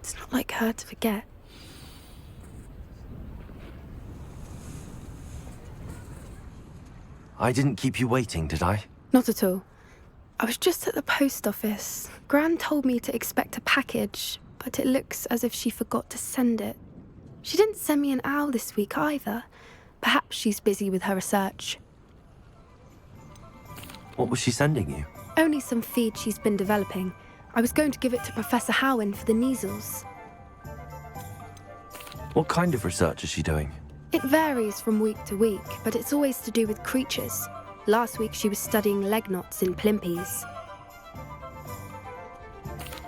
It's not like her to forget. I didn't keep you waiting, did I? Not at all. I was just at the post office. Gran told me to expect a package, but it looks as if she forgot to send it. She didn't send me an owl this week either. Perhaps she's busy with her research. What was she sending you? Only some feed she's been developing. I was going to give it to Professor Howen for the measles. What kind of research is she doing? It varies from week to week, but it's always to do with creatures. Last week she was studying leg knots in plimpies.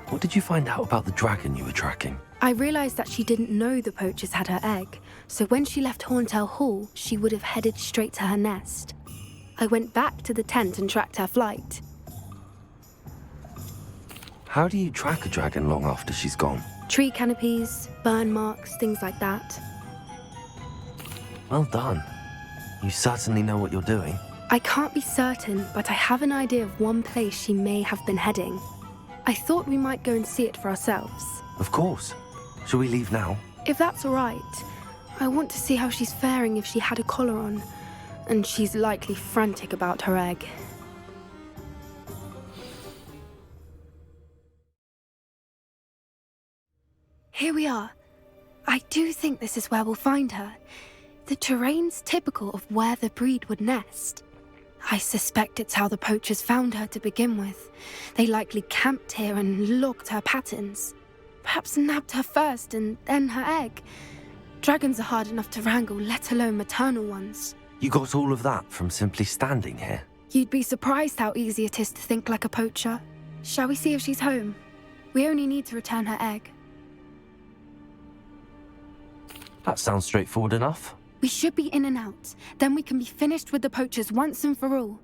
What did you find out about the dragon you were tracking? I realised that she didn't know the poachers had her egg, so when she left Horntail Hall, she would have headed straight to her nest. I went back to the tent and tracked her flight. How do you track a dragon long after she's gone? Tree canopies, burn marks, things like that. Well done. You certainly know what you're doing. I can't be certain, but I have an idea of one place she may have been heading. I thought we might go and see it for ourselves. Of course. Shall we leave now? If that's all right. I want to see how she's faring if she had a collar on. And she's likely frantic about her egg. Here we are. I do think this is where we'll find her. The terrain's typical of where the breed would nest. I suspect it's how the poachers found her to begin with. They likely camped here and logged her patterns. Perhaps nabbed her first and then her egg. Dragons are hard enough to wrangle, let alone maternal ones. You got all of that from simply standing here? You'd be surprised how easy it is to think like a poacher. Shall we see if she's home? We only need to return her egg. That sounds straightforward enough. We should be in and out. Then we can be finished with the poachers once and for all.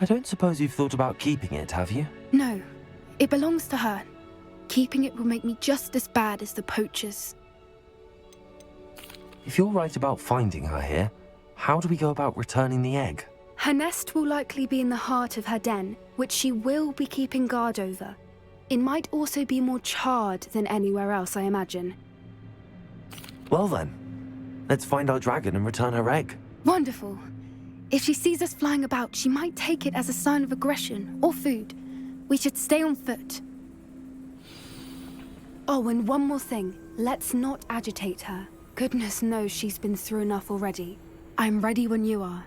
I don't suppose you've thought about keeping it, have you? No. It belongs to her. Keeping it will make me just as bad as the poachers. If you're right about finding her here, how do we go about returning the egg? Her nest will likely be in the heart of her den, which she will be keeping guard over. It might also be more charred than anywhere else, I imagine. Well then, let's find our dragon and return her egg. Wonderful. If she sees us flying about, she might take it as a sign of aggression or food. We should stay on foot. Oh, and one more thing. Let's not agitate her. Goodness knows she's been through enough already. I'm ready when you are.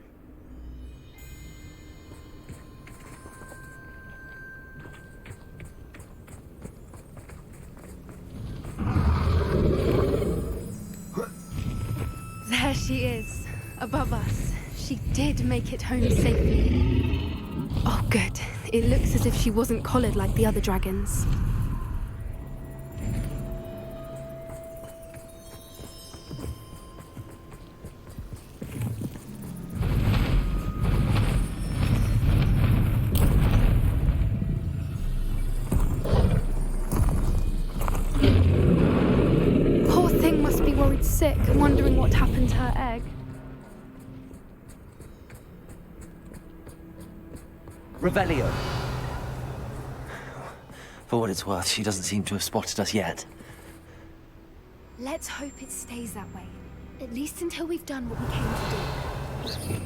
There she is, above us. She did make it home safely. Oh, good. It looks as if she wasn't collared like the other dragons. Poor thing must be worried sick, wondering what happened to her egg. Revelio. For what it's worth, she doesn't seem to have spotted us yet. Let's hope it stays that way. At least until we've done what we came to do.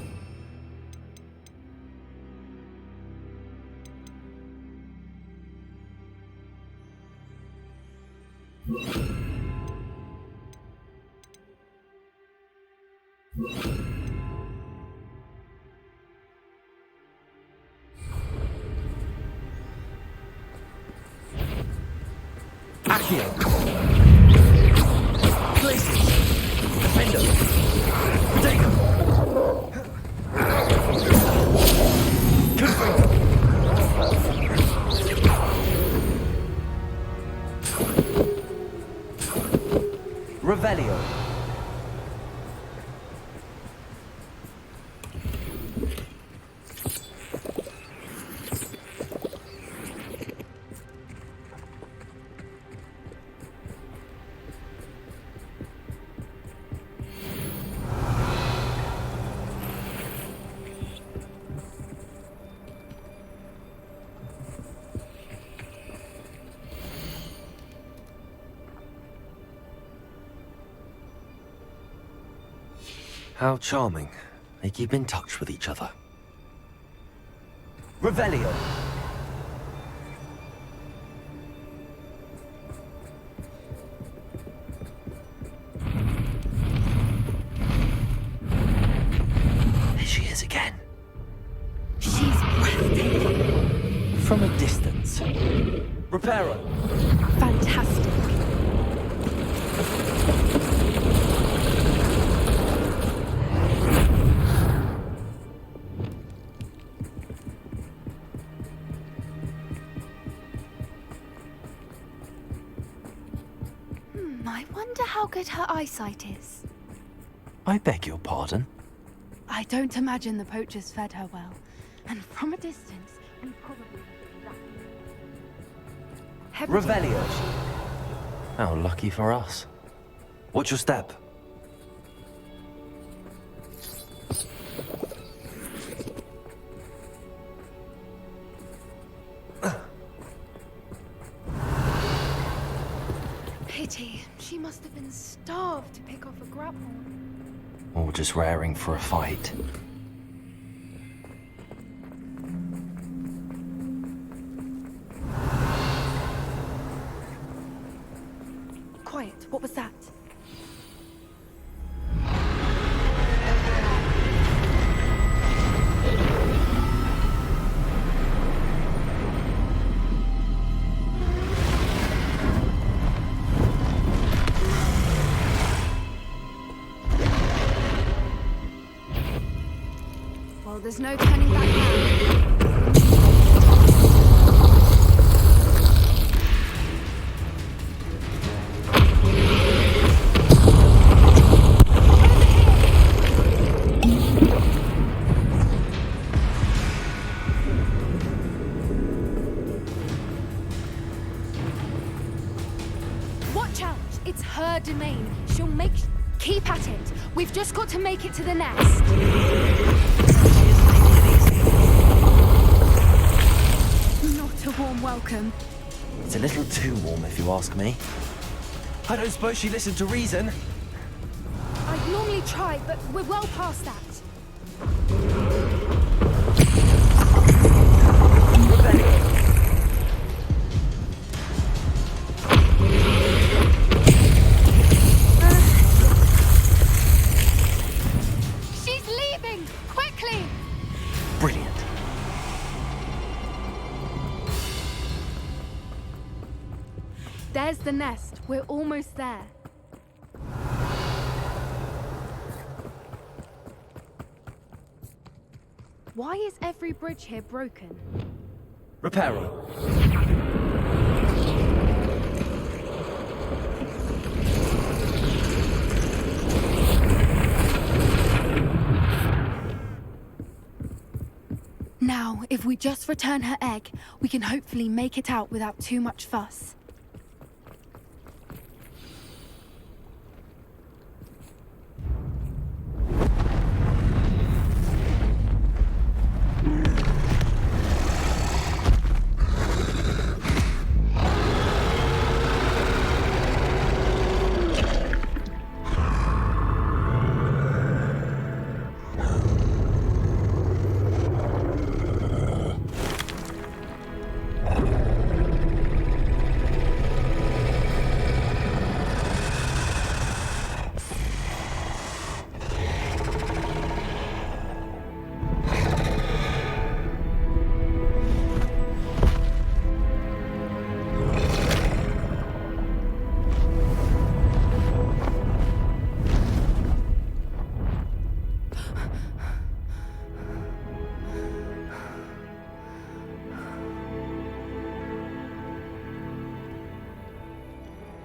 Accio! Places! Defender! Potato! Confringo! Revelio! How charming. They keep in touch with each other. Revelio. There she is again. She's breathtaking. From a distance. Reparo. Fantastic. I wonder how good her eyesight is. I beg your pardon? I don't imagine the poachers fed her well. And from a distance, we probably... Revelio. How lucky for us. What's your step? Pity. She must have been starved to pick off a grub horn. Or just raring for a fight. Quiet. What was that? Well, there's no turning back now. Watch out! It's her domain. She'll make... Keep at it. We've just got to make it to the nest. Not a warm welcome. It's a little too warm, if you ask me. I don't suppose she listened to reason. I'd normally try, but we're well past that. She's leaving! Quickly! Brilliant. There's the nest. We're almost there. Why is every bridge here broken? Reparo. Now, if we just return her egg, we can hopefully make it out without too much fuss.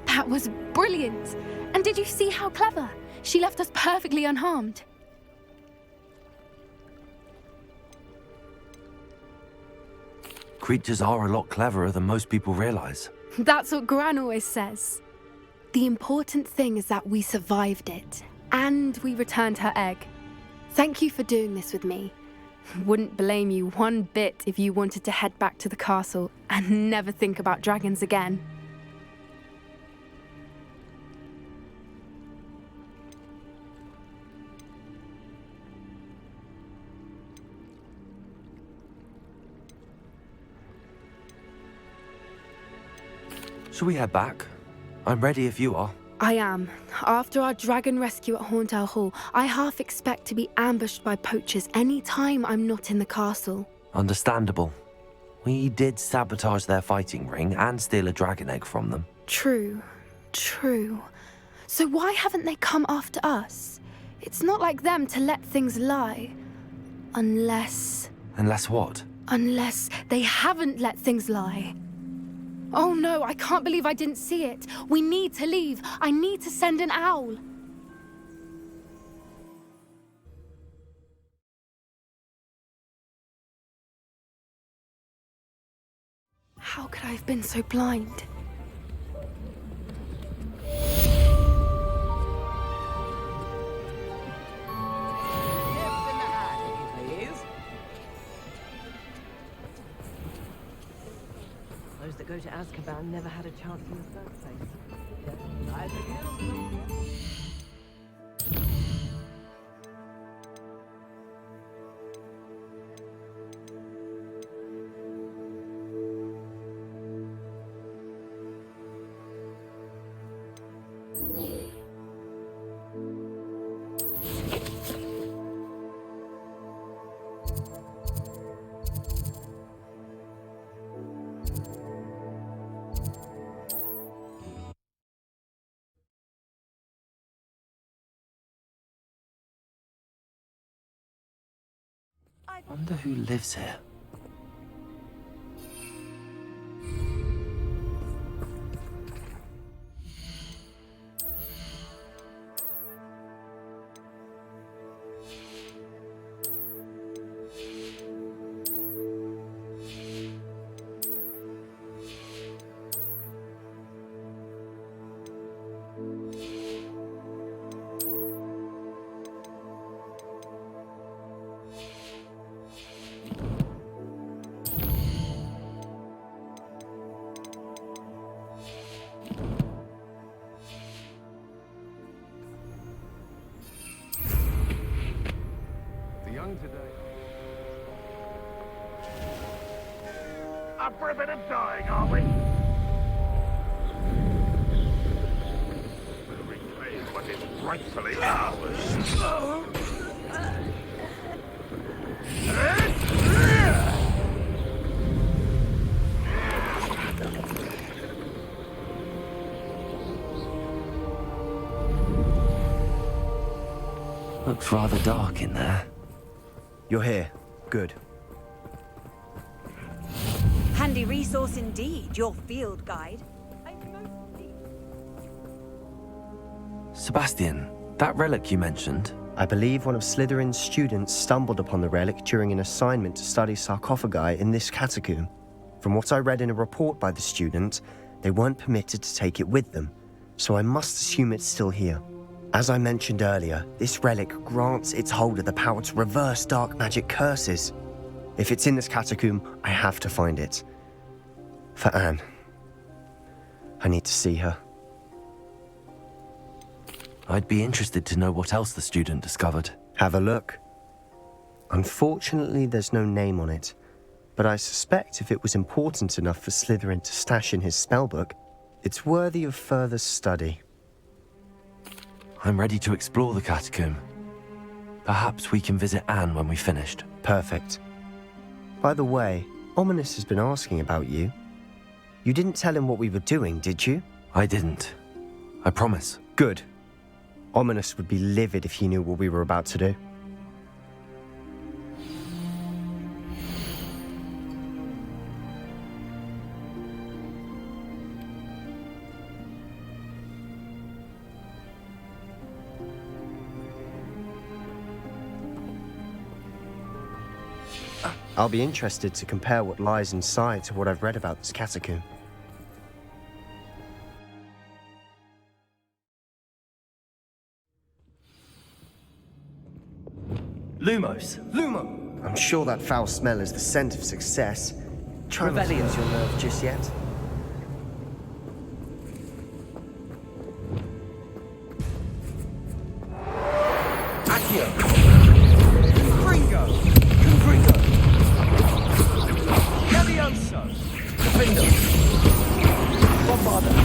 That was brilliant! And did you see how clever? She left us perfectly unharmed. Creatures are a lot cleverer than most people realize. That's what Gran always says. The important thing is that we survived it, and we returned her egg. Thank you for doing this with me. Wouldn't blame you one bit if you wanted to head back to the castle and never think about dragons again. Shall we head back? I'm ready if you are. I am. After our dragon rescue at Hauntow Hall, I half expect to be ambushed by poachers any time I'm not in the castle. Understandable. We did sabotage their fighting ring and steal a dragon egg from them. True. So why haven't they come after us? It's not like them to let things lie. Unless What? Unless they haven't let things lie. Oh no, I can't believe I didn't see it. We need to leave. I need to send an owl. How could I have been so blind? Those that go to Azkaban never had a chance in the first place. I wonder who lives here. Today. Up for a bit of dying, are we? We'll reclaim what is rightfully ours. Looks rather dark in there. You're here. Good. Handy resource indeed, your field guide. Sebastian, that relic you mentioned. I believe one of Slytherin's students stumbled upon the relic during an assignment to study sarcophagi in this catacomb. From what I read in a report by the student, they weren't permitted to take it with them, so I must assume it's still here. As I mentioned earlier, this relic grants its holder the power to reverse dark magic curses. If it's in this catacomb, I have to find it. For Anne. I need to see her. I'd be interested to know what else the student discovered. Have a look. Unfortunately, there's no name on it, but I suspect if it was important enough for Slytherin to stash in his spellbook, it's worthy of further study. I'm ready to explore the catacomb. Perhaps we can visit Anne when we've finished. Perfect. By the way, Ominous has been asking about you. You didn't tell him what we were doing, did you? I didn't. I promise. Good. Ominous would be livid if he knew what we were about to do. I'll be interested to compare what lies inside to what I've read about this catacomb. Lumos. Lumo! I'm sure that foul smell is the scent of success. Try not to Revelio. lose your nerve just yet. Accio. Gringo. Gringo. Levioso. Defendo. Bombarda.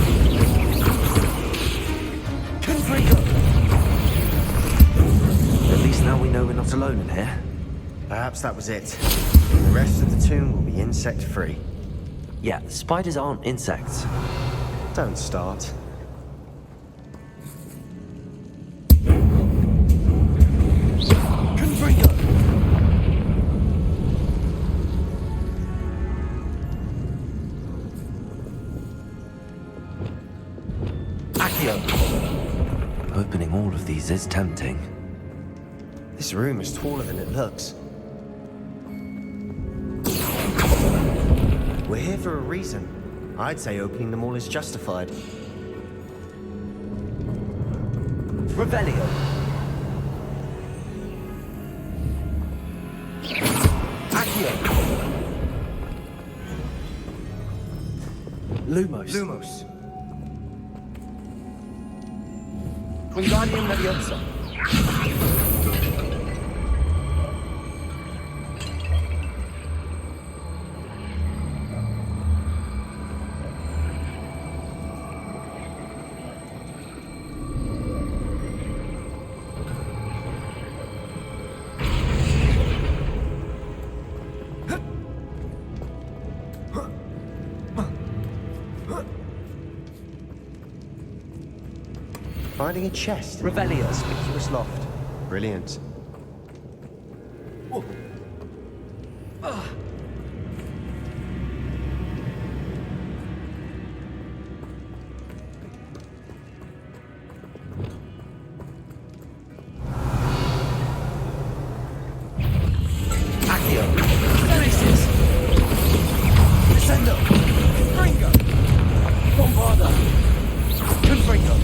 alone in here? Perhaps that was it. The rest of the tomb will be insect-free. Yeah, spiders aren't insects. Don't start. Confringo! Accio! Opening all of these is tempting. This room is taller than it looks. We're here for a reason. I'd say opening them all is justified. Revelio! Accio! Lumos. Lumos! Wingardium Leviosa! Finding a chest. Revelio! Conspicuous loft. Brilliant. Accio! Genesis! Descendo! Confringo! Bombarda! Confringo!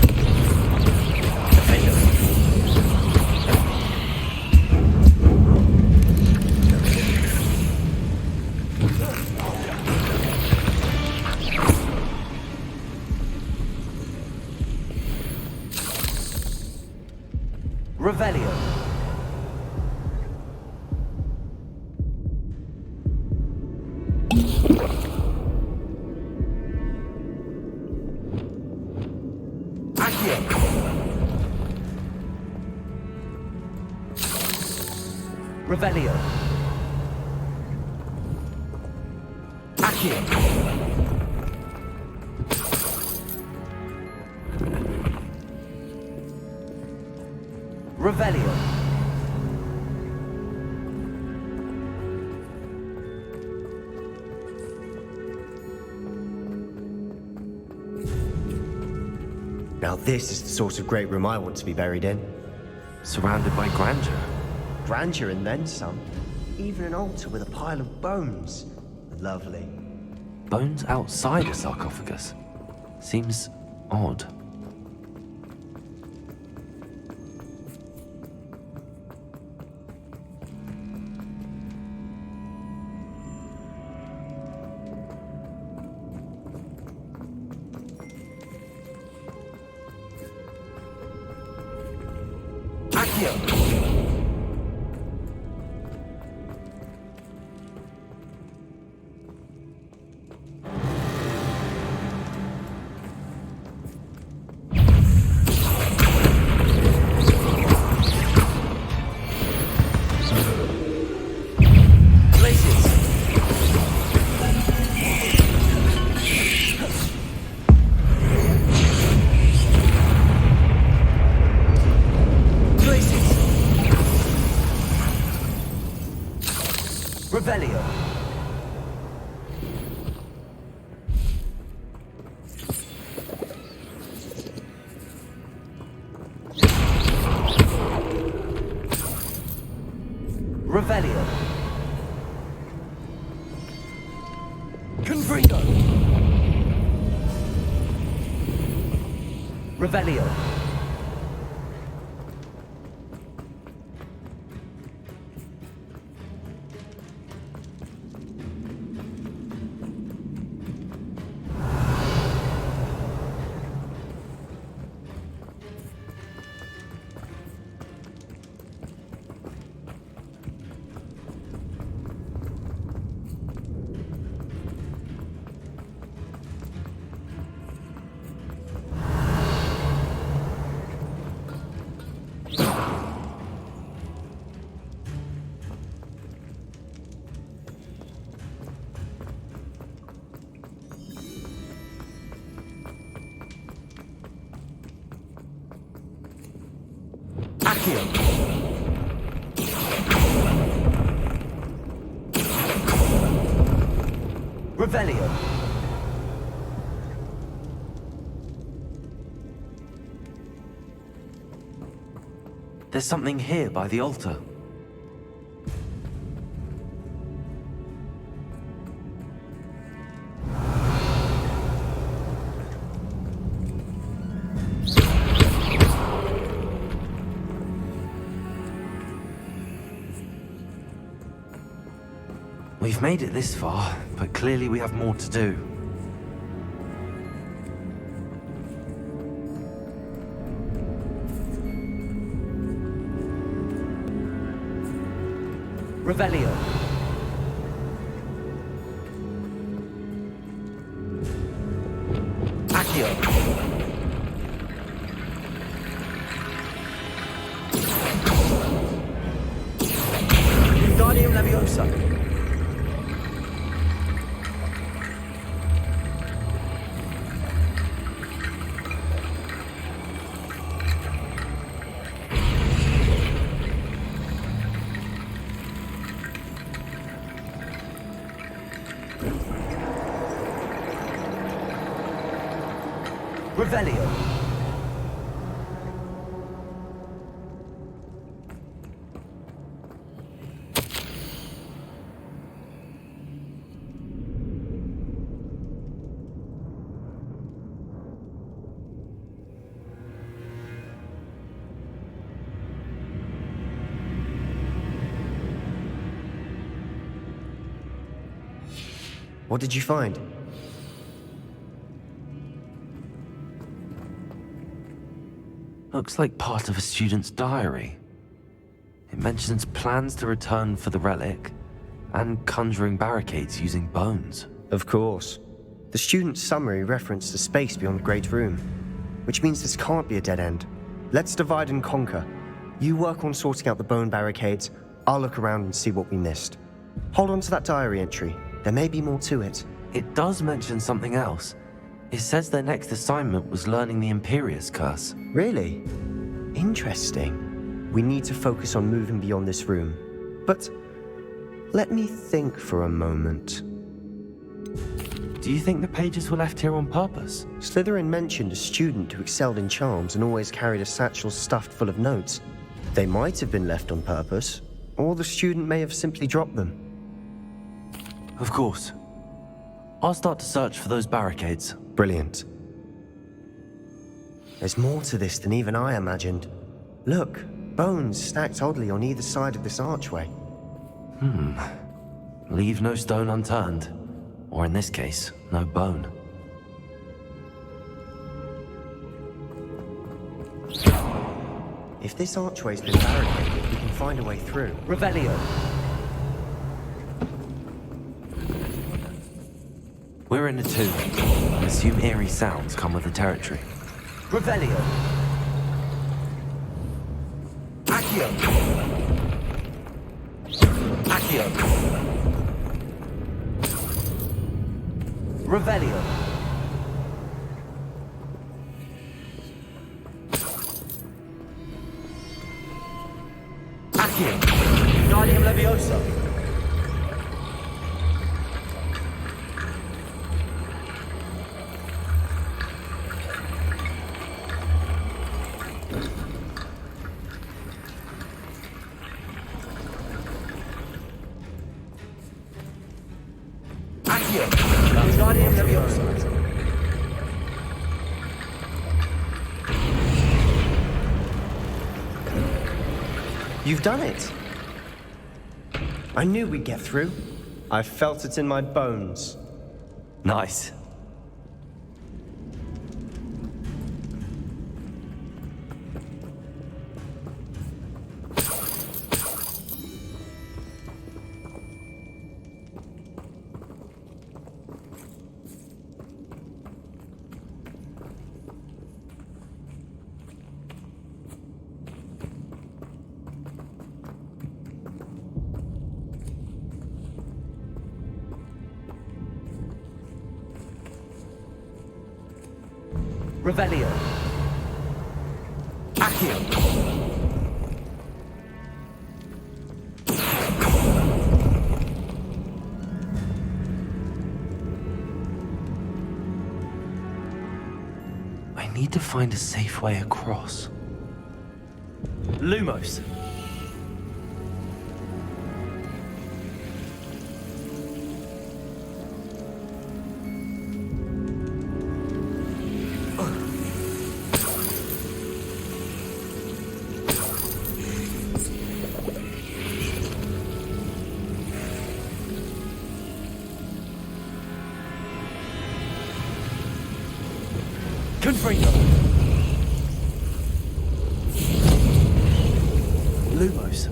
Defender! Revelio! Accio! Revelio! Accio! Revelio! Now this is the sort of great room I want to be buried in. Surrounded by grandeur. Grandeur and then some. Even an altar with a pile of bones. Lovely. Bones outside a sarcophagus. Seems odd. Accio! Revelio! Revelio! Confringo! Revelio! Accio. Revelio. There's something here by the altar. We've made it this far, but clearly we have more to do. Revelio. Accio. Wingardium Leviosa. Revelio. What did you find? Looks like part of a student's diary. It mentions plans to return for the relic and conjuring barricades using bones. Of course. The student's summary referenced the space beyond the Great Room, which means this can't be a dead end. Let's divide and conquer. You work on sorting out the bone barricades, I'll look around and see what we missed. Hold on to that diary entry. There may be more to it. It does mention something else. It says their next assignment was learning the Imperius Curse. Really? Interesting. We need to focus on moving beyond this room. But let me think for a moment. Do you think the pages were left here on purpose? Slytherin mentioned a student who excelled in charms and always carried a satchel stuffed full of notes. They might have been left on purpose, or the student may have simply dropped them. Of course. I'll start to search for those barricades. Brilliant. There's more to this than even I imagined. Look, bones stacked oddly on either side of this archway. Leave no stone unturned. Or in this case, no bone. If this archway's been barricaded, we can find a way through. Revelio. We're in a tomb. I assume eerie sounds come with the territory. Revelio. Accio. Accio. Revelio. Accio. Wingardium Leviosa. Accio. Wingardium Leviosa. You've done it! I knew we'd get through. I felt it in my bones. Nice. Revelio. Accio. I need to find a safe way across. Lumos. Confringo. Lumos.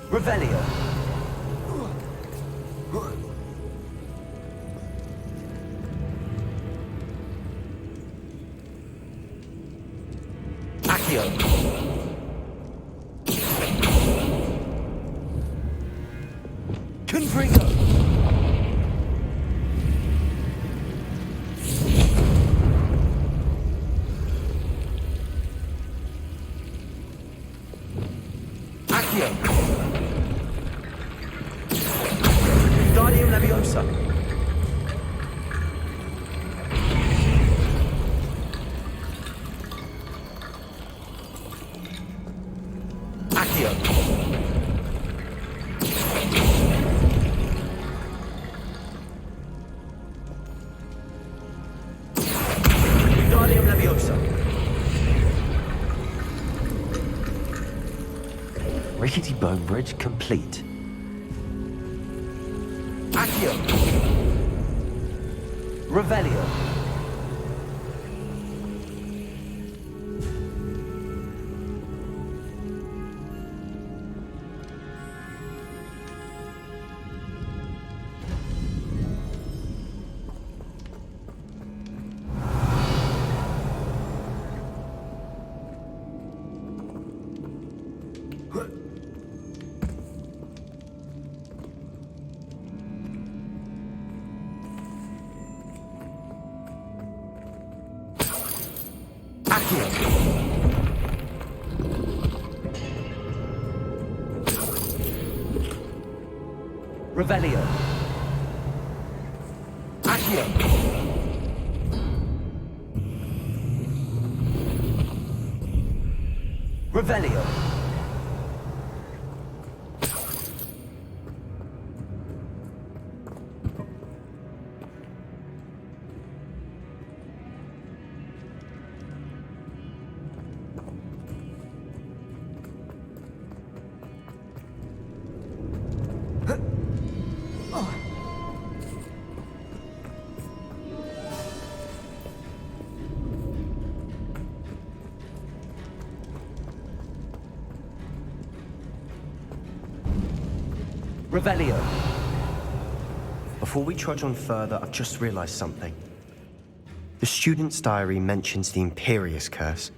Revelio. Accio. Confringo. Accio. Wingardium Leviosa. Accio. Wingardium Leviosa. Rickety bone bridge complete. Accio. Revelio. Accio. Revelio. Accio. Revelio. Revelio. Before we trudge on further, I've just realized something. The student's diary mentions the Imperious Curse.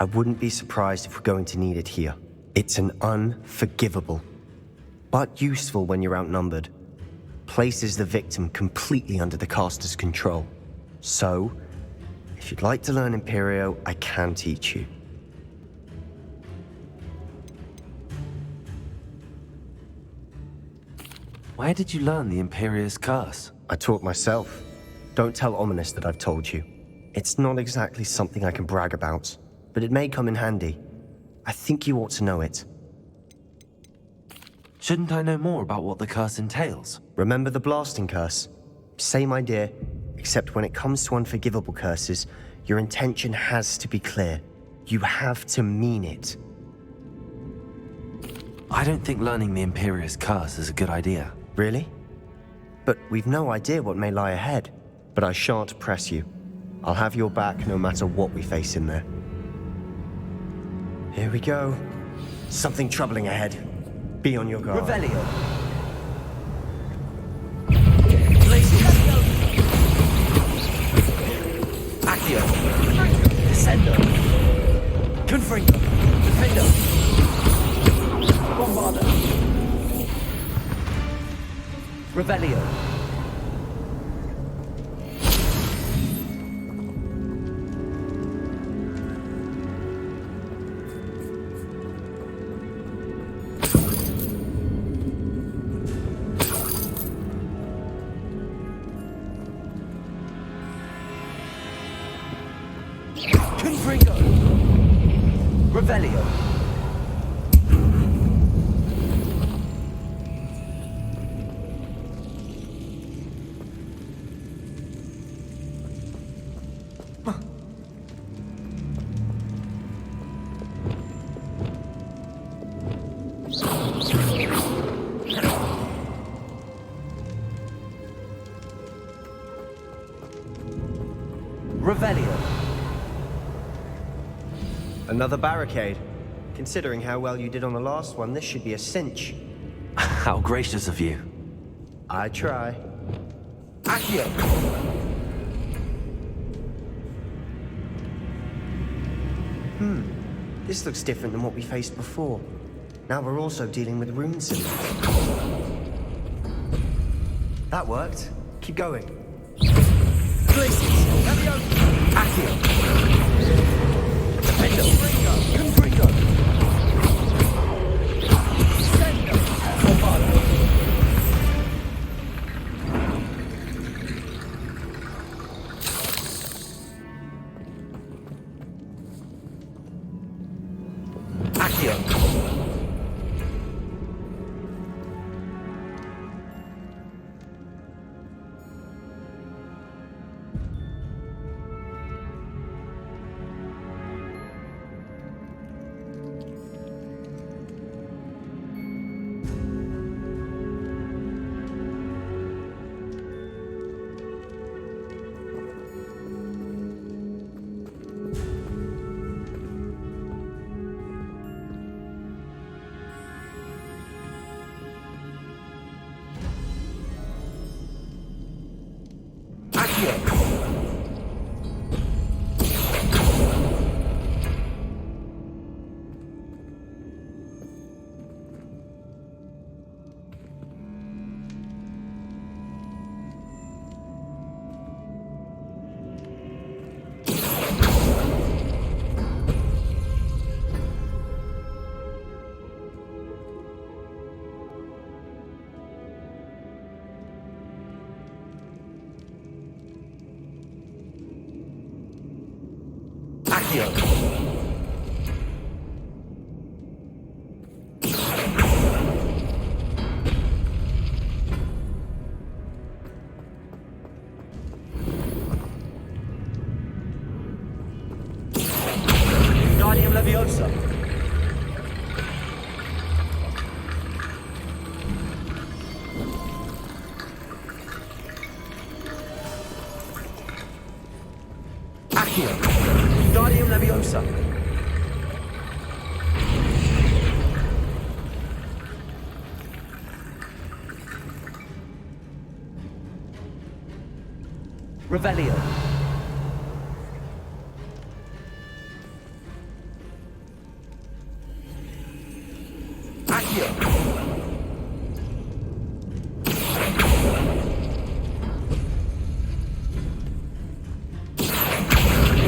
I wouldn't be surprised if we're going to need it here. It's an unforgivable, but useful when you're outnumbered. Places the victim completely under the caster's control. So, if you'd like to learn Imperio, I can teach you. Where did you learn the Imperious Curse? I taught myself. Don't tell Ominous that I've told you. It's not exactly something I can brag about, but it may come in handy. I think you ought to know it. Shouldn't I know more about what the curse entails? Remember the blasting curse? Same idea, except when it comes to unforgivable curses, your intention has to be clear. You have to mean it. I don't think learning the Imperious Curse is a good idea. Really? But we've no idea what may lie ahead. But I shan't press you. I'll have your back no matter what we face in there. Here we go. Something troubling ahead. Be on your guard. Revelio. Accio. Descendo. Confringo. Defendo. Bombarda. Revelio. Confringo. Revelio. Revelio. Another barricade. Considering how well you did on the last one, this should be a cinch. How gracious of you. I try. Accio. This looks different than what we faced before. Now we're also dealing with rune symbols. That worked. Keep going. Glacius. Accio. Defendo. Confringo. Sendo. Bombado. Accio. Guardian Leviosa. Accio. Guardian Leviosa. Revelio. Accio.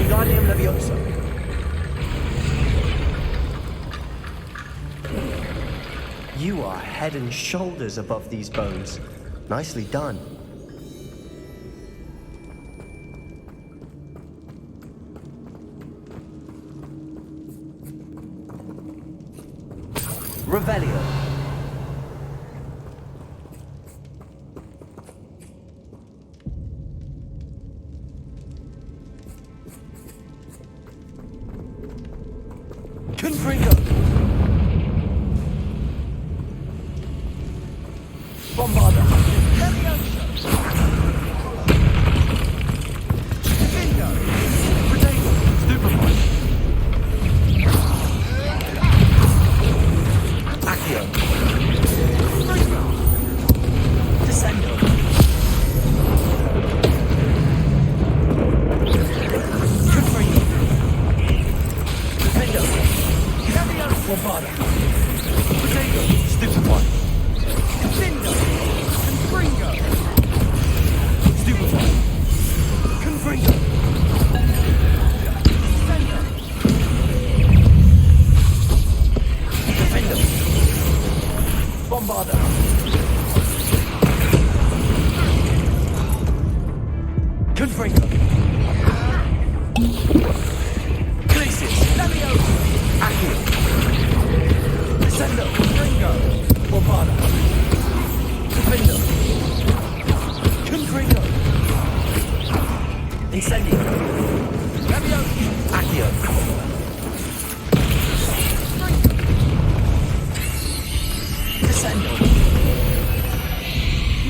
Guardian Leviosa. You are head and shoulders above these bones. Nicely done. Revelio. Confringo. Bombarda. Defendo. Potato. Stupefy. Accio. Descendo. Confringo. Defendo. Bombarda. Potato. Stupefy. Defendo. Confringo. Stupefy. Confringo. Descendo. Defendo. Bombarda. Confringo. Descendo. Confringo. Bombarda. Defendo. Confringo. Incendio. Leviosa. Accio. Descendo.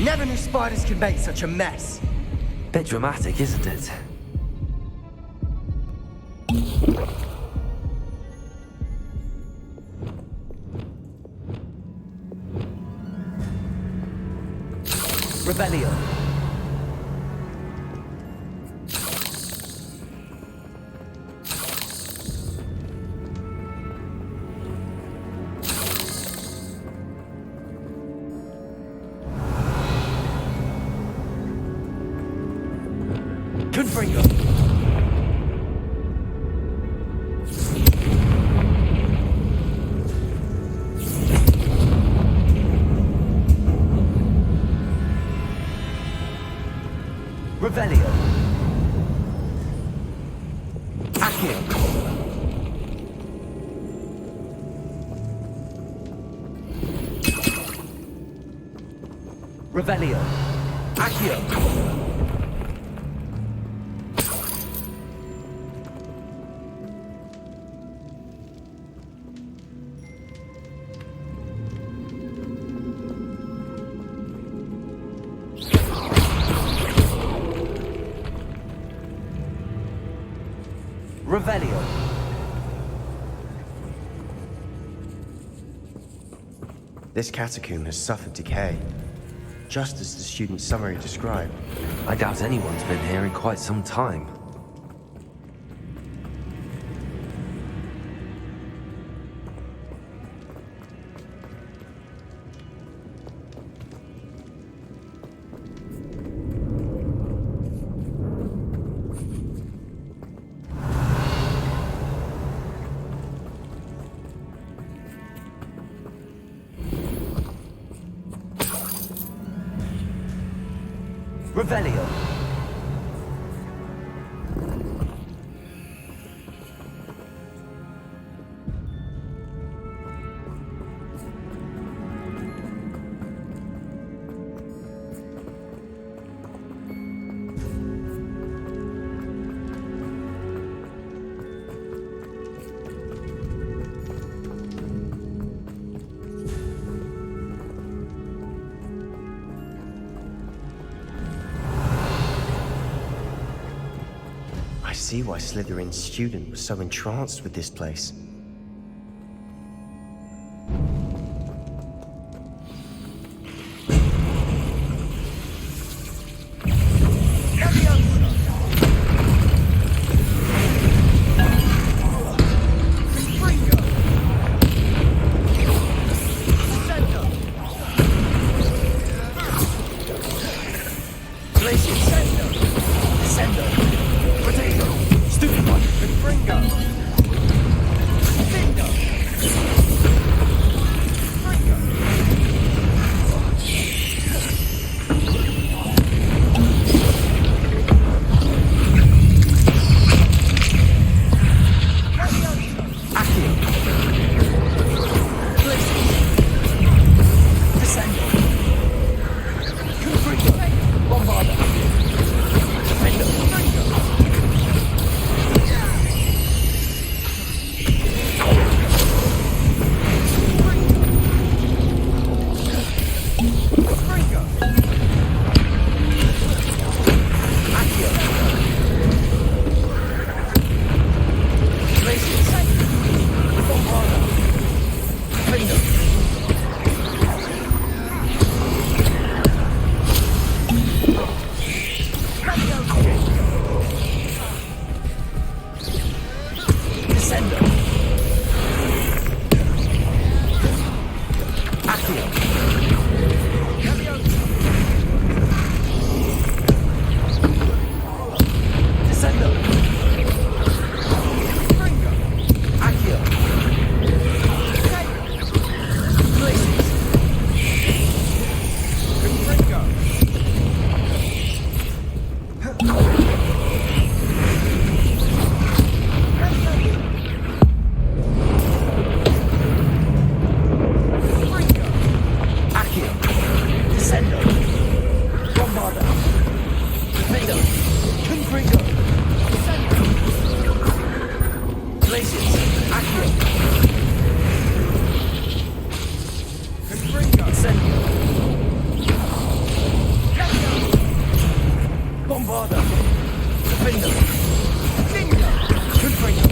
Never knew spiders could make such a mess. Bit dramatic, isn't it? Rebellion. Confringo. Revelio. Accio. Revelio. Accio. Revelio. This catacomb has suffered decay, just as the student's summary described. I doubt anyone's been here in quite some time. Revelio. I see why Slytherin's student was so entranced with this place. Bombarda. Defendo. Defender! Confringo! Glacius! Accio! Confringo! Incendio! Bombarda! Defender! Confringo!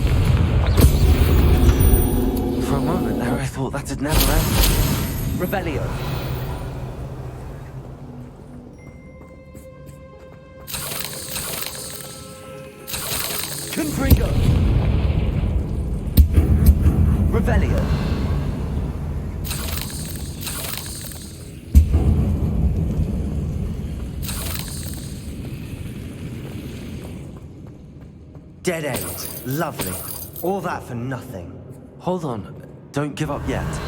For a moment there, I thought that'd never end. Revelio! Confringo! Revelio! Dead end. Lovely. All that for nothing. Hold on, don't give up yet.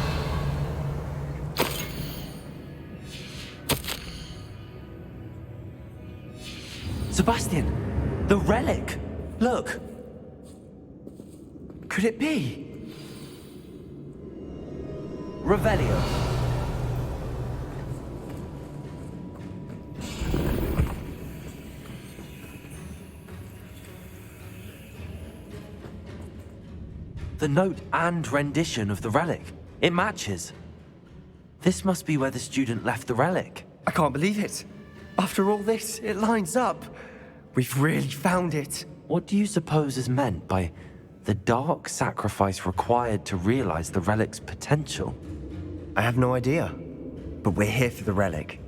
Sebastian! The relic! Look! Could it be? Revelio! The note and rendition of the relic. It matches. This must be where the student left the relic. I can't believe it. After all this, it lines up. We've really found it. What do you suppose is meant by the dark sacrifice required to realize the relic's potential? I have no idea. But we're here for the relic.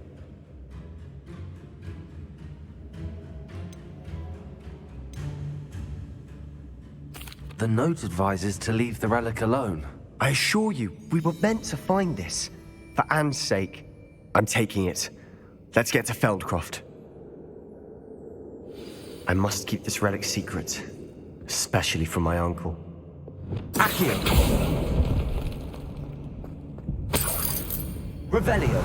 The note advises to leave the relic alone. I assure you, we were meant to find this. For Anne's sake. I'm taking it. Let's get to Feldcroft. I must keep this relic secret. Especially from my uncle. Accio! Revelio!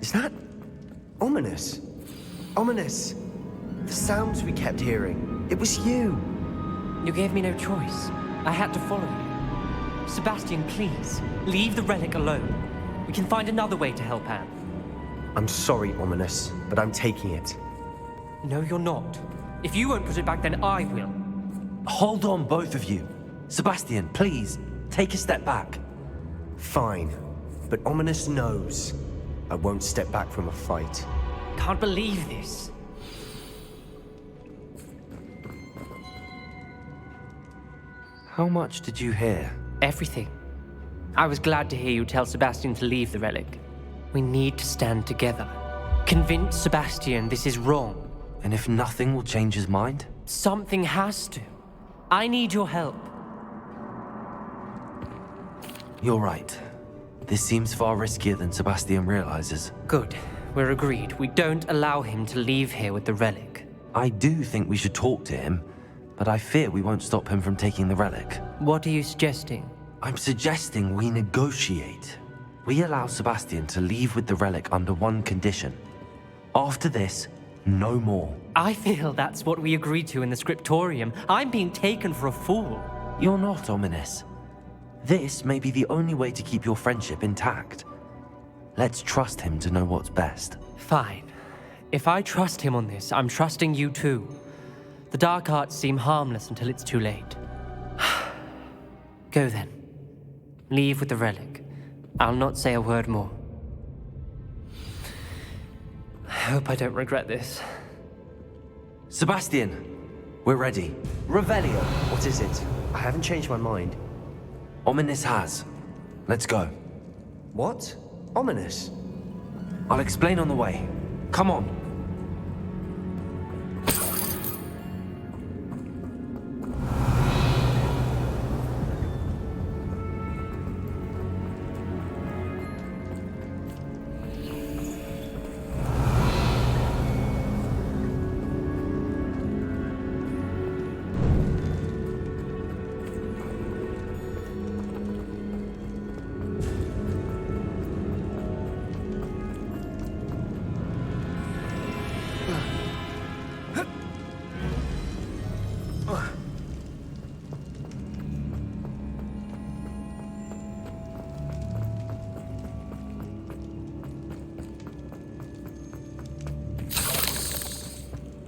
Is that ominous? Ominous. The sounds we kept hearing. It was you. You gave me no choice. I had to follow you. Sebastian, please, leave the relic alone. We can find another way to help Anne. I'm sorry, Ominous, but I'm taking it. No, you're not. If you won't put it back, then I will. Hold on, both of you. Sebastian, please, take a step back. Fine, but Ominous knows. I won't step back from a fight. Can't believe this. How much did you hear? Everything. I was glad to hear you tell Sebastian to leave the relic. We need to stand together. Convince Sebastian this is wrong. And if nothing will change his mind? Something has to. I need your help. You're right. This seems far riskier than Sebastian realizes. Good. We're agreed. We don't allow him to leave here with the relic. I do think we should talk to him, but I fear we won't stop him from taking the relic. What are you suggesting? I'm suggesting we negotiate. We allow Sebastian to leave with the relic under one condition. After this, no more. I feel that's what we agreed to in the scriptorium. I'm being taken for a fool. You're not, Ominous. This may be the only way to keep your friendship intact. Let's trust him to know what's best. Fine. If I trust him on this, I'm trusting you too. The dark arts seem harmless until it's too late. Go then. Leave with the relic. I'll not say a word more. I hope I don't regret this. Sebastian, we're ready. Revelio! What is it? I haven't changed my mind. Ominous has. Let's go. What? Ominous? I'll explain on the way. Come on.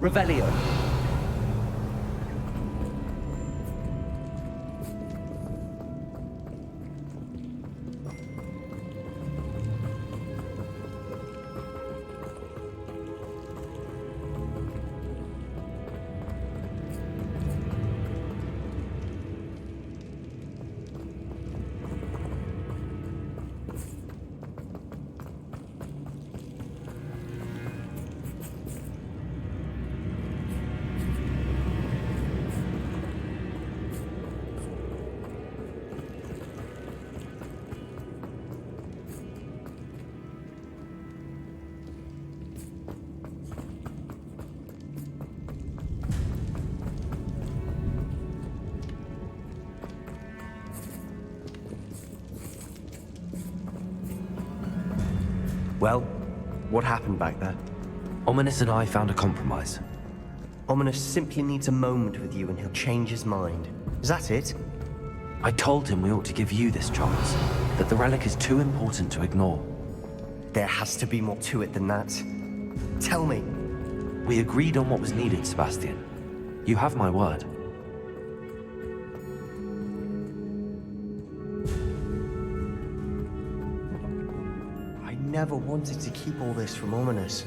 Revelio. Well, what happened back there? Ominous and I found a compromise. Ominous simply needs a moment with you and he'll change his mind. Is that it? I told him we ought to give you this chance, that the relic is too important to ignore. There has to be more to it than that. Tell me. We agreed on what was needed, Sebastian. You have my word. I never wanted to keep all this from Ominous.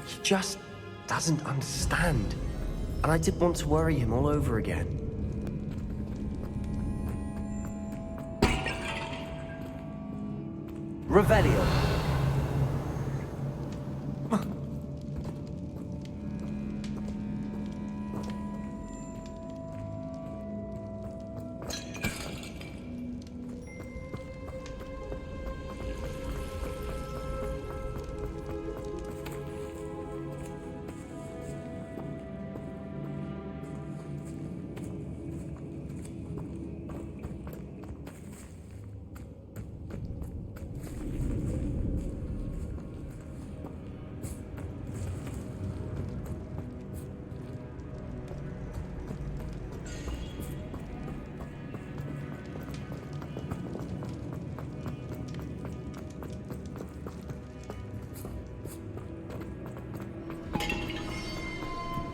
He just doesn't understand. And I did want to worry him all over again. Revelio.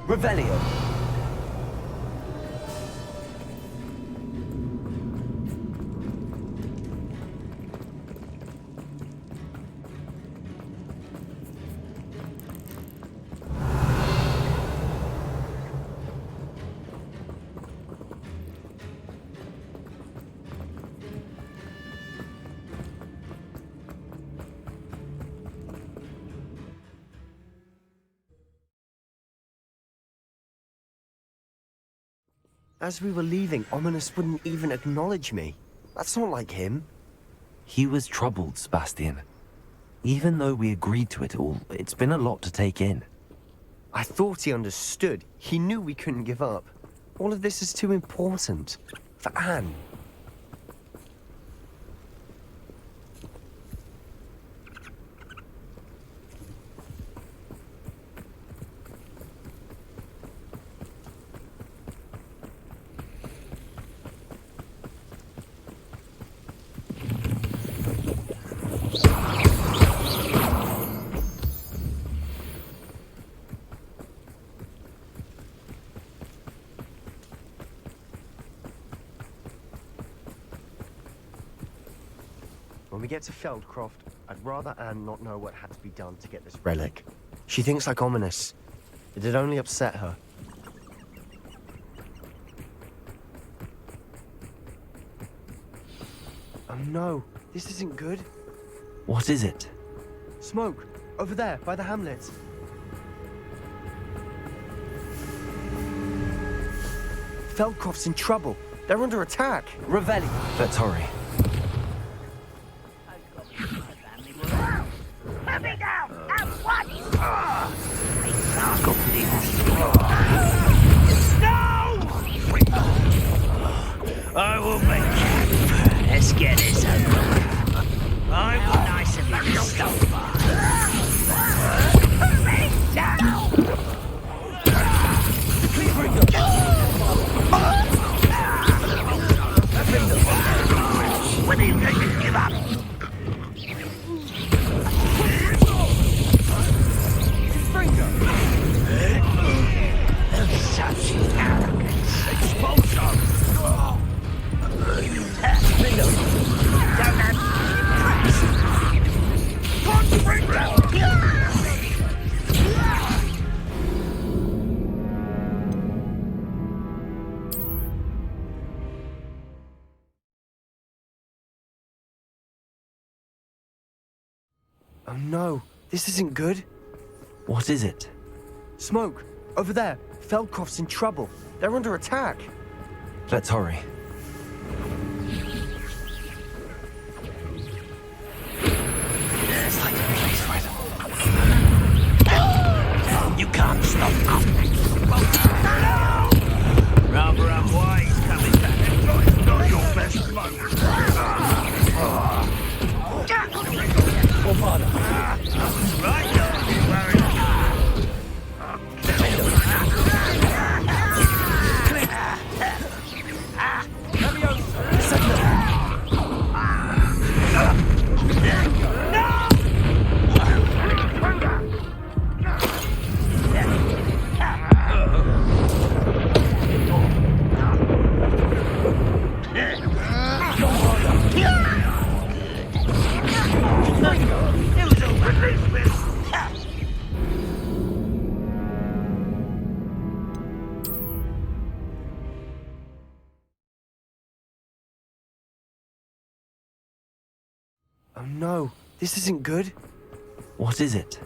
Revelio. As we were leaving, Ominous wouldn't even acknowledge me. That's not like him. He was troubled, Sebastian. Even though we agreed to it all, it's been a lot to take in. I thought he understood. He knew we couldn't give up. All of this is too important. For Anne. When we get to Feldcroft, I'd rather Anne not know what had to be done to get this relic. She thinks like Ominous. It'd only upset her. Oh no, this isn't good. What is it? Smoke, over there, by the hamlet. Feldcroft's in trouble. They're under attack. Revelio. Let's hurry. Let me down! At once! I will make it. Let's get this over. I will nice of you to stop by. When are you going to give up? Oh no, this isn't good. What is it? Smoke, over there. Feldkroft's in trouble. They're under attack. Let's hurry. It's like a place for them. You can't stop them. Rather unwise coming back. It's not your best moment. Right, don't be worried. Oh no, this isn't good. What is it?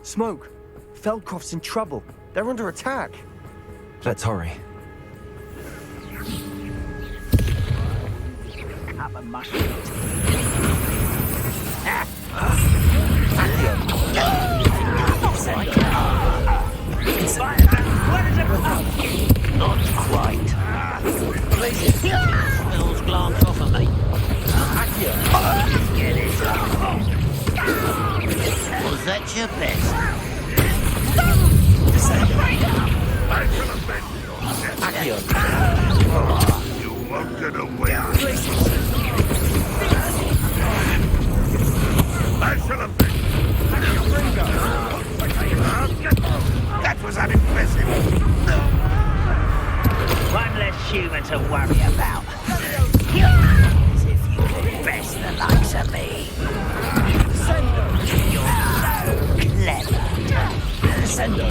Smoke, Feldkroft's in trouble. They're under attack. Let's hurry. Cup of mushrooms. Not quite. Smells glance off of me. Get it. Was that your best? You won't get away. I shall have been. That was unimpressive. One less human to worry about. As if you could best the likes of me. You're so clever. Sendo.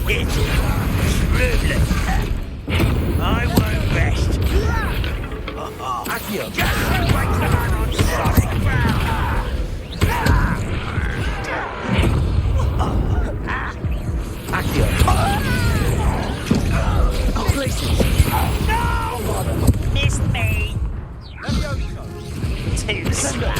It's rudeless. I won't rest. Just break the man on solid ground. No! Missed me. Too slow.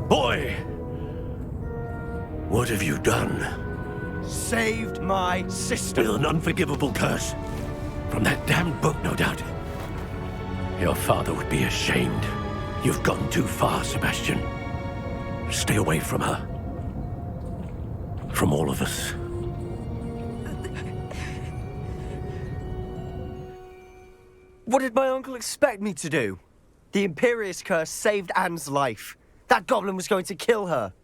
Boy! What have you done? Saved my sister. With an unforgivable curse. From that damned book, no doubt. Your father would be ashamed. You've gone too far, Sebastian. Stay away from her. From all of us. What did my uncle expect me to do? The Imperius curse saved Anne's life. That goblin was going to kill her.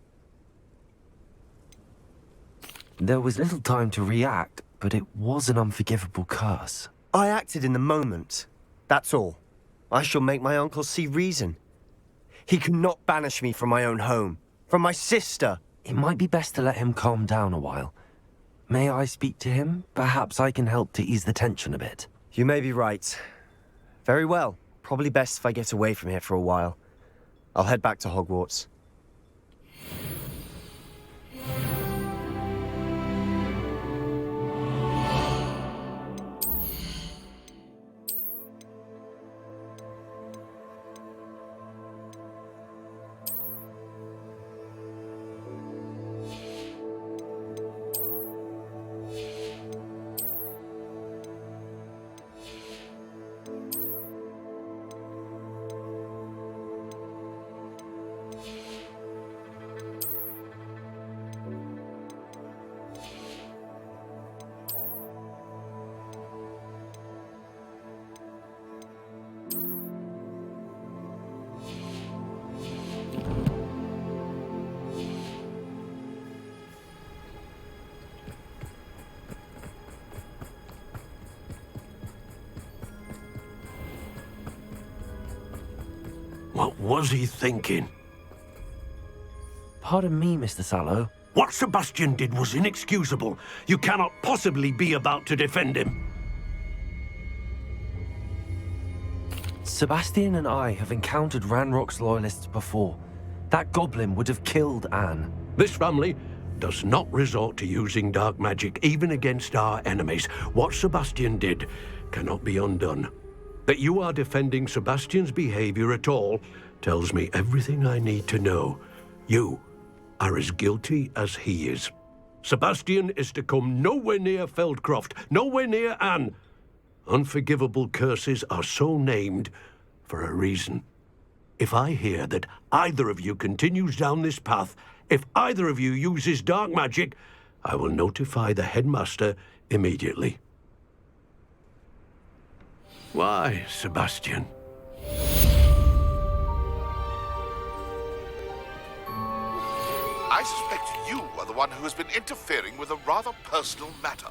There was little time to react, but it was an unforgivable curse. I acted in the moment. That's all. I shall make my uncle see reason. He cannot banish me from my own home, from my sister. It might be best to let him calm down a while. May I speak to him? Perhaps I can help to ease the tension a bit. You may be right. Very well. Probably best if I get away from here for a while. I'll head back to Hogwarts. What was he thinking? Pardon me, Mr. Sallow. What Sebastian did was inexcusable. You cannot possibly be about to defend him. Sebastian and I have encountered Ranrock's loyalists before. That goblin would have killed Anne. This family does not resort to using dark magic even against our enemies. What Sebastian did cannot be undone. That you are defending Sebastian's behavior at all tells me everything I need to know. You are as guilty as he is. Sebastian is to come nowhere near Feldcroft, nowhere near Anne. Unforgivable curses are so named for a reason. If I hear that either of you continues down this path, if either of you uses dark magic, I will notify the headmaster immediately. Why, Sebastian? I suspect you are the one who has been interfering with a rather personal matter.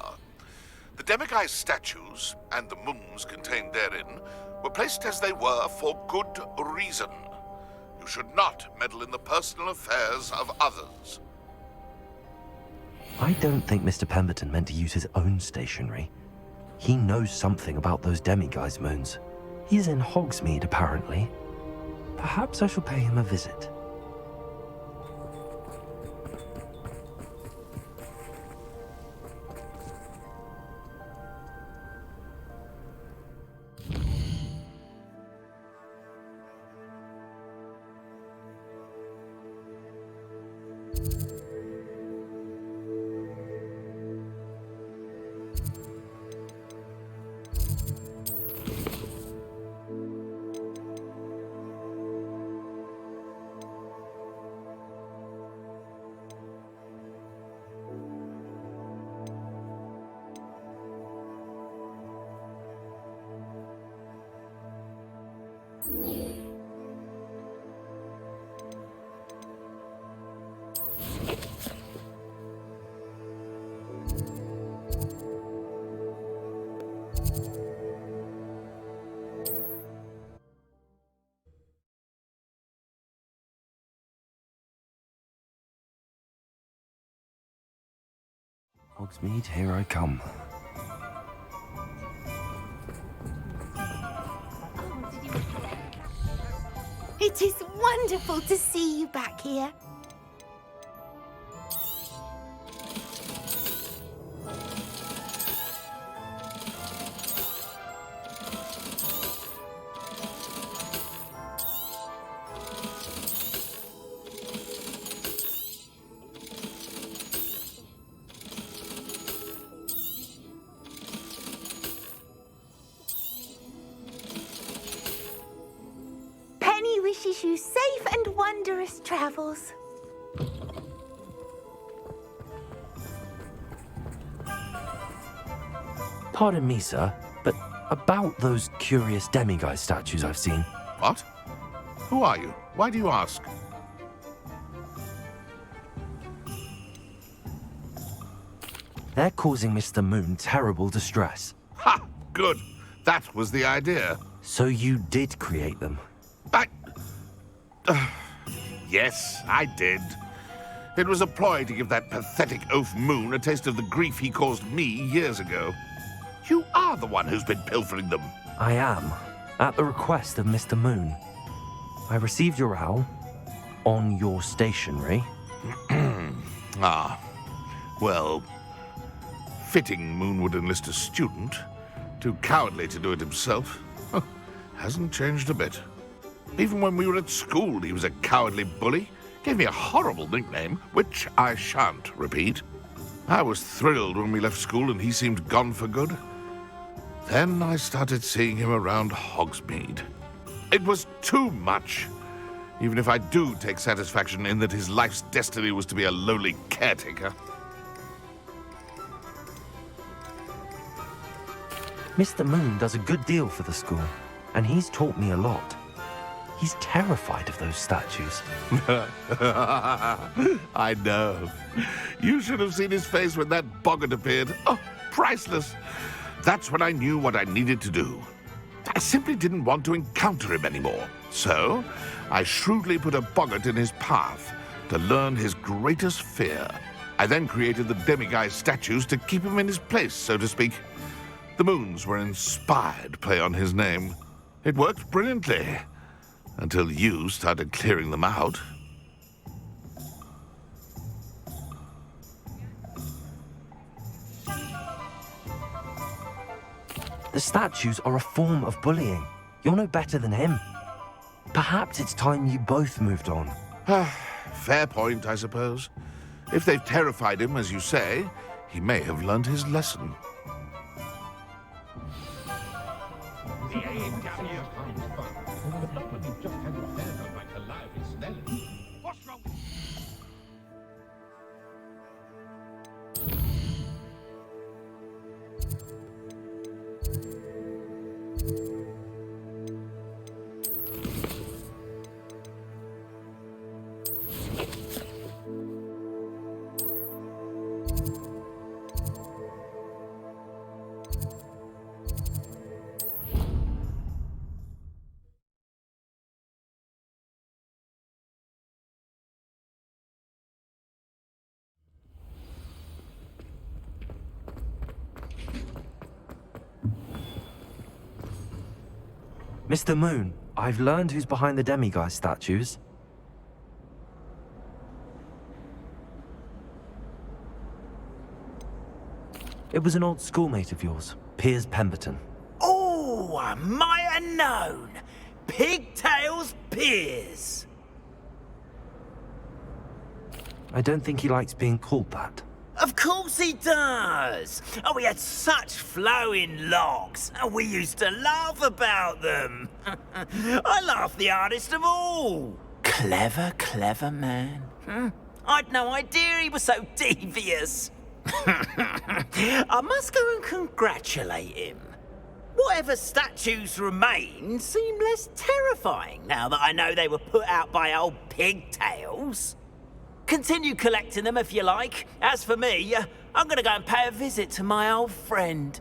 The demiguise statues, and the moons contained therein, were placed as they were for good reason. You should not meddle in the personal affairs of others. I don't think Mr. Pemberton meant to use his own stationery. He knows something about those demiguise moons. He's in Hogsmeade, apparently. Perhaps I shall pay him a visit. Hogsmeade, here I come. It is wonderful to see you back here. Wishes you safe and wondrous travels. Pardon me, sir, but about those curious demiguise statues I've seen. What? Who are you? Why do you ask? They're causing Mr. Moon terrible distress. Ha! Good. That was the idea. So you did create them? Yes, I did. It was a ploy to give that pathetic oaf Moon a taste of the grief he caused me years ago. You are the one who's been pilfering them. I am, at the request of Mr. Moon. I received your owl on your stationery. Ah, well, fitting Moon would enlist a student. Too cowardly to do it himself. Hasn't changed a bit. Even when we were at school, he was a cowardly bully. Gave me a horrible nickname, which I shan't repeat. I was thrilled when we left school and he seemed gone for good. Then I started seeing him around Hogsmeade. It was too much. Even if I do take satisfaction in that his life's destiny was to be a lowly caretaker. Mr. Moon does a good deal for the school, and he's taught me a lot. He's terrified of those statues. I know. You should have seen his face when that boggart appeared. Oh, priceless. That's when I knew what I needed to do. I simply didn't want to encounter him anymore. So, I shrewdly put a boggart in his path to learn his greatest fear. I then created the demiguise statues to keep him in his place, so to speak. The moons were an inspired play on his name. It worked brilliantly, until you started clearing them out. The statues are a form of bullying. You're no better than him. Perhaps it's time you both moved on. Fair point, I suppose. If they've terrified him, as you say, he may have learned his lesson. Mr. Moon, I've learned who's behind the demiguise statues. It was an old schoolmate of yours, Piers Pemberton. Oh, I might have known. Pigtails Piers. I don't think he likes being called that. Of course he does. Oh, we had such flowing locks. We used to laugh about them. I laughed the hardest of all. Clever, clever man. I'd no idea he was so devious. I must go and congratulate him. Whatever statues remain seem less terrifying now that I know they were put out by old pigtails. Continue collecting them if you like. As for me, I'm gonna go and pay a visit to my old friend.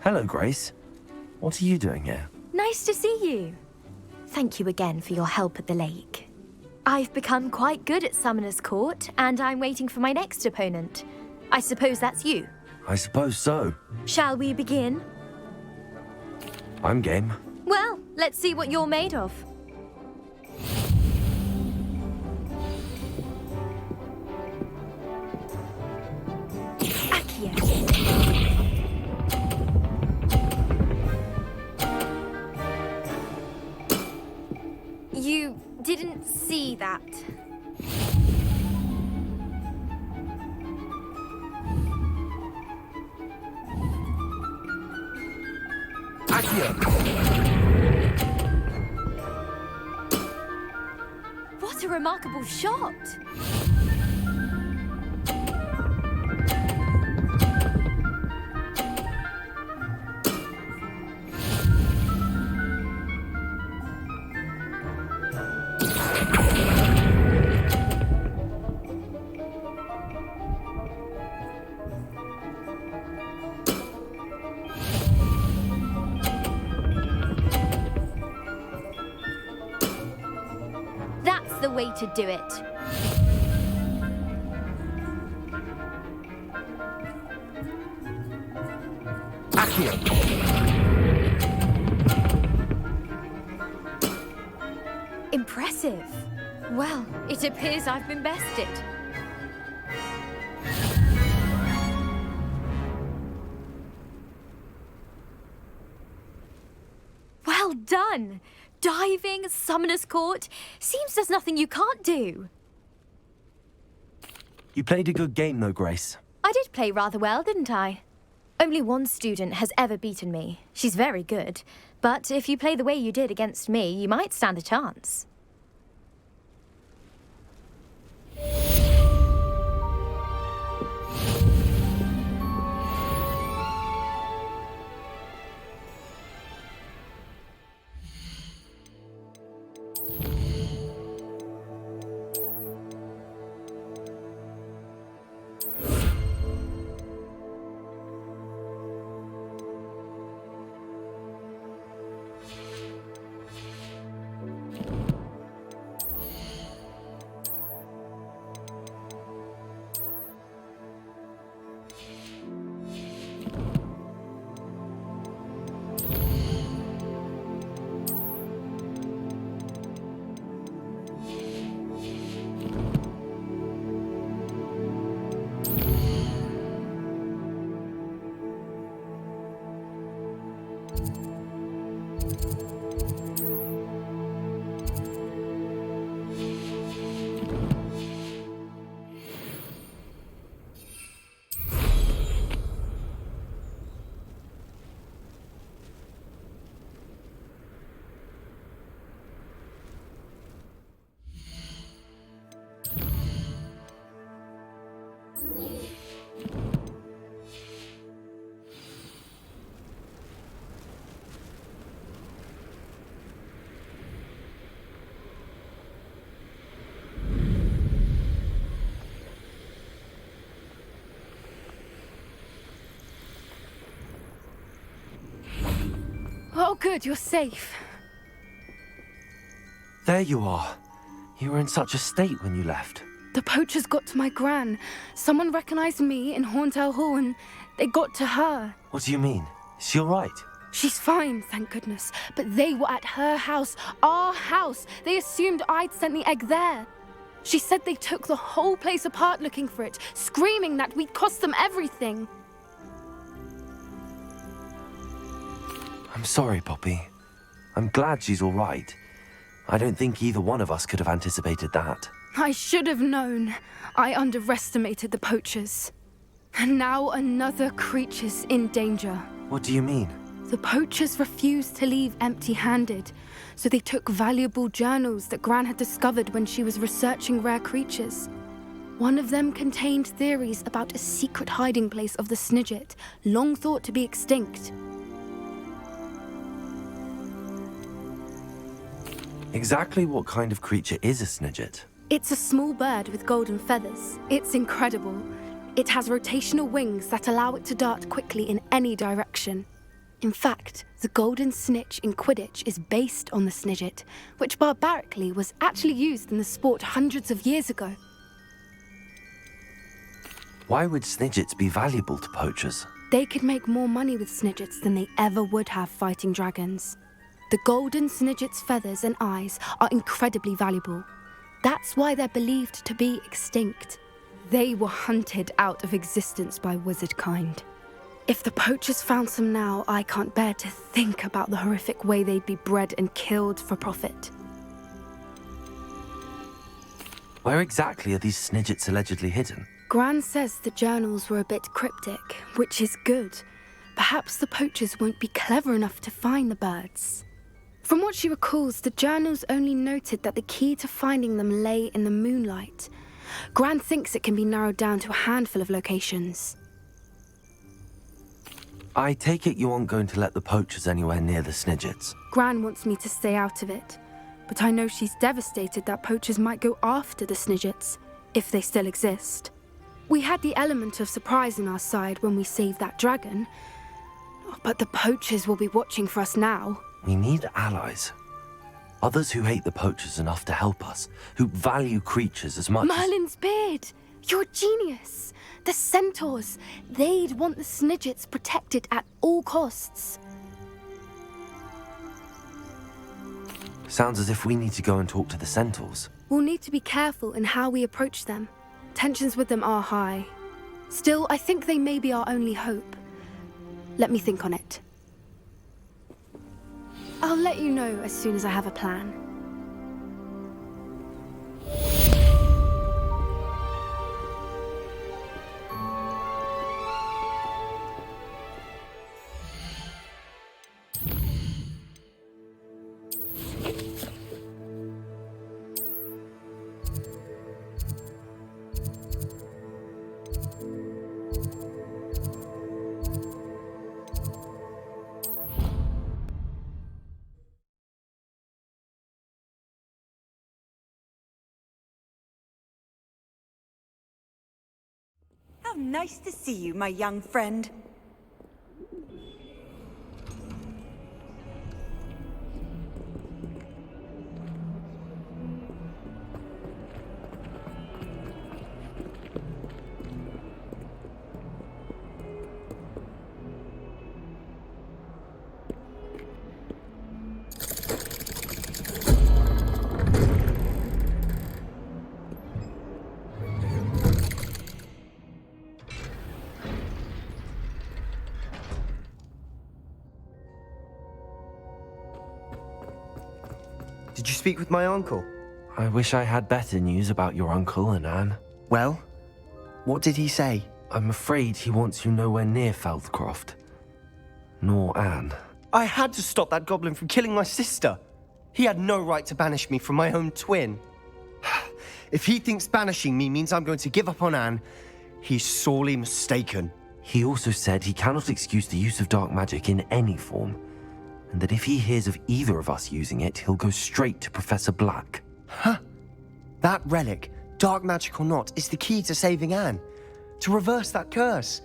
Hello, Grace. What are you doing here? Nice to see you. Thank you again for your help at the lake. I've become quite good at Summoner's Court, and I'm waiting for my next opponent. I suppose that's you. I suppose so. Shall we begin? I'm game. Well, let's see what you're made of. You didn't see that. What a remarkable shot! to do it. Impressive. Well, it appears I've been bested. Well done! Diving, Summoner's Court. Seems there's nothing you can't do. You played a good game though, Grace. I did play rather well, didn't I? Only one student has ever beaten me. She's very good. But if you play the way you did against me, you might stand a chance. Oh, good, you're safe. There you are. You were in such a state when you left. The poachers got to my gran. Someone recognized me in Horntail Hall and they got to her. What do you mean? Is she all right? She's fine, thank goodness. But they were at her house, our house. They assumed I'd sent the egg there. She said they took the whole place apart looking for it, screaming that we'd cost them everything. I'm sorry, Poppy. I'm glad she's all right. I don't think either one of us could have anticipated that. I should have known. I underestimated the poachers. And now another creature's in danger. What do you mean? The poachers refused to leave empty-handed, so they took valuable journals that Gran had discovered when she was researching rare creatures. One of them contained theories about a secret hiding place of the Snidget, long thought to be extinct. Exactly what kind of creature is a Snidget? It's a small bird with golden feathers. It's incredible. It has rotational wings that allow it to dart quickly in any direction. In fact, the golden snitch in Quidditch is based on the Snidget, which barbarically was actually used in the sport hundreds of years ago. Why would Snidgets be valuable to poachers? They could make more money with Snidgets than they ever would have fighting dragons. The golden Snidget's feathers and eyes are incredibly valuable. That's why they're believed to be extinct. They were hunted out of existence by wizard kind. If the poachers found some now, I can't bear to think about the horrific way they'd be bred and killed for profit. Where exactly are these Snidgets allegedly hidden? Gran says the journals were a bit cryptic, which is good. Perhaps the poachers won't be clever enough to find the birds. From what she recalls, the journals only noted that the key to finding them lay in the moonlight. Gran thinks it can be narrowed down to a handful of locations. I take it you aren't going to let the poachers anywhere near the Snidgets. Gran wants me to stay out of it, but I know she's devastated that poachers might go after the Snidgets, if they still exist. We had the element of surprise on our side when we saved that dragon, but the poachers will be watching for us now. We need allies. Others who hate the poachers enough to help us, who value creatures as much as... Merlin's beard! You're a genius! The centaurs! They'd want the Snidgets protected at all costs. Sounds as if we need to go and talk to the centaurs. We'll need to be careful in how we approach them. Tensions with them are high. Still, I think they may be our only hope. Let me think on it. I'll let you know as soon as I have a plan. How nice to see you, my young friend. Did you speak with my uncle? I wish I had better news about your uncle and Anne. Well, what did he say? I'm afraid he wants you nowhere near Feldcroft. Nor Anne. I had to stop that goblin from killing my sister. He had no right to banish me from my own twin. If he thinks banishing me means I'm going to give up on Anne, he's sorely mistaken. He also said he cannot excuse the use of dark magic in any form, and that if he hears of either of us using it, he'll go straight to Professor Black. Huh? That relic, dark magic or not, is the key to saving Anne. To reverse that curse.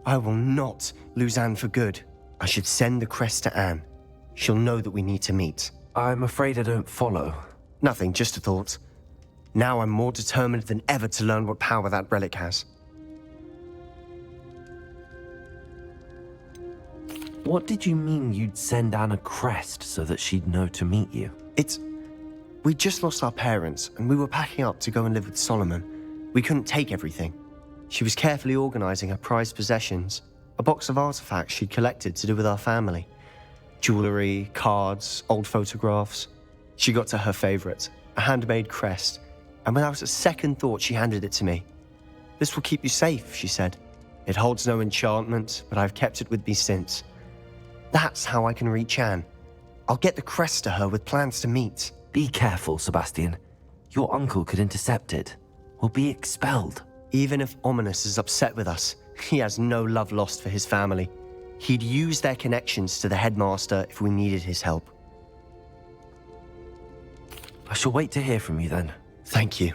I will not lose Anne for good. I should send the crest to Anne. She'll know that we need to meet. I'm afraid I don't follow. Nothing, just a thought. Now I'm more determined than ever to learn what power that relic has. What did you mean you'd send Anne a crest so that she'd know to meet you? We just lost our parents, and we were packing up to go and live with Solomon. We couldn't take everything. She was carefully organizing her prized possessions, a box of artifacts she'd collected to do with our family. Jewelry, cards, old photographs. She got to her favorite, a handmade crest, and without a second thought she handed it to me. "This will keep you safe," she said. "It holds no enchantment, but I've kept it with me since. That's how I can reach Anne. I'll get the crest to her with plans to meet." Be careful, Sebastian. Your uncle could intercept it. We'll be expelled. Even if Ominous is upset with us, he has no love lost for his family. He'd use their connections to the headmaster if we needed his help. I shall wait to hear from you then. Thank you.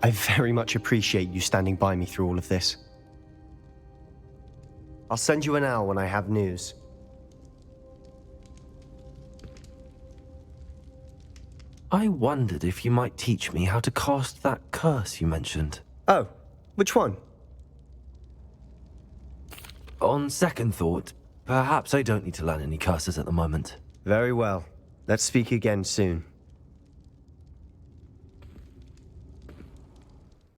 I very much appreciate you standing by me through all of this. I'll send you an owl when I have news. I wondered if you might teach me how to cast that curse you mentioned. Oh, which one? On second thought, perhaps I don't need to learn any curses at the moment. Very well. Let's speak again soon.